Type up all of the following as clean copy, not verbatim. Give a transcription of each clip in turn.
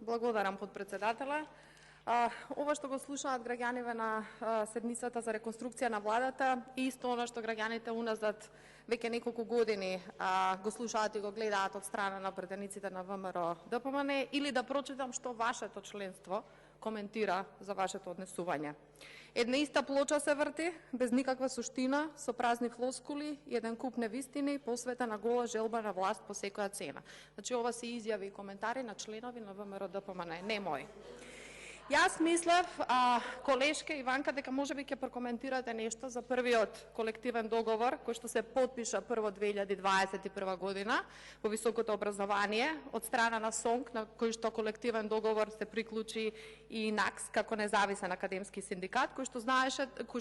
Благодарам, подпредседателе. Ова што го слушаат граѓаните на седницата за реконструкција на владата и исто она што граѓаните уназад веќе неколку години го слушаат и го гледаат од страна на претениците на ВМРО ДПМН, или да прочитам што вашето членство коментира за вашето однесување. Една иста плоча се врти, без никаква суштина, со празни флоскули и еден куп невистини, посвета на гола желба на власт по секоја цена. Значи, ова се изјави и коментари на членови на ВМРО ДПМН, не мои. Јас мислев, колешке Иванка, дека можеби ќе прокоментирате нешто за првиот колективен договор кој што се потпиша прво 2021 година во високото образование од страна на СОНК, на кој што колективен договор се приклучи и НАКС како независен академски синдикат, кој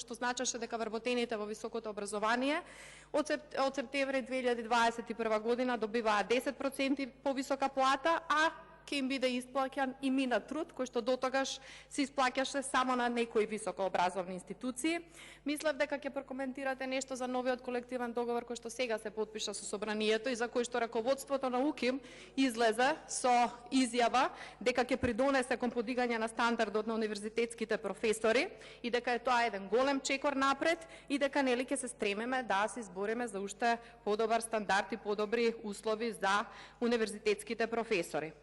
што значеше дека вработените во високото образование од септември 2021 година добиваат 10% повисока плата, а ќе им биде исплаќан и минат труд, кој што дотогаш се исплаќаше само на некои високообразовни институции. Мислев дека ќе прокоментирате нешто за новиот колективен договор кој што сега се потпиша со собранието и за кој што раководството на УКИМ излезе со изјава дека ќе придонесе кон подигање на стандардот на универзитетските професори и дека е тоа еден голем чекор напред и дека нели ќе се стремиме да се избориме за уште подобар стандард и подобри услови за универзитетските професори.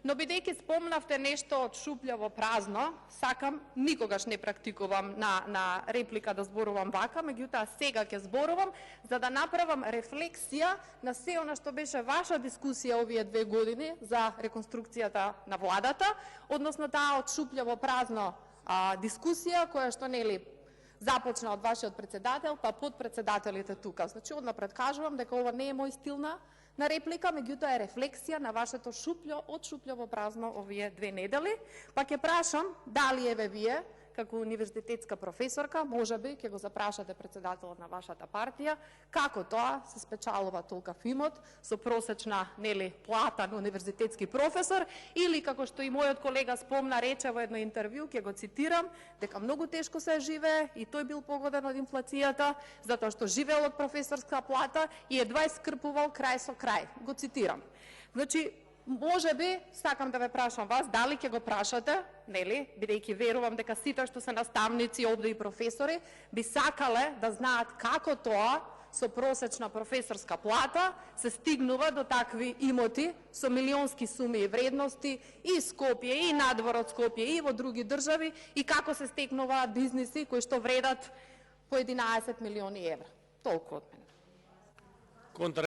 Но бидејќи спомнавте нешто од шупљаво празно, сакам, никогаш не практикувам на реплика да зборувам вака, меѓутоа сега ќе зборувам за да направам рефлексија на се она што беше ваша дискусија овие 2 години за реконструкцијата на владата, односно таа од шупљаво празно дискусија која што нели започна од вашиот председател, па подпредседателите тука. Значи, однапред кажувам дека ова не е мој стил на реплика, меѓутоа е рефлексија на вашето од шупљаво празно овие 2 недели, па ќе прашам дали еве вие како универзитетска професорка, можеби ќе го запрашате председателот на вашата партија, како тоа се спечалува толкав имот со просечна нели плата на универзитетски професор, или како што и мојот колега спомна, рече во едно интервју, ќе го цитирам, дека многу тешко се живее и тој бил погоден од инфлацијата, затоа што живеел од професорска плата и едва скрпувал крај со крај. Го цитирам. Значи, можеби, сакам да ве прашам вас, дали ќе го прашате, нели, бидејќи верувам дека сите што се наставници овде и професори, би сакале да знаат како тоа со просечна професорска плата се стигнува до такви имоти со милионски суми и вредности и Скопје, и надвор од Скопје, и во други држави, и како се стекнуваат бизниси кои што вредат по 11 милиони евра. Толку од мене.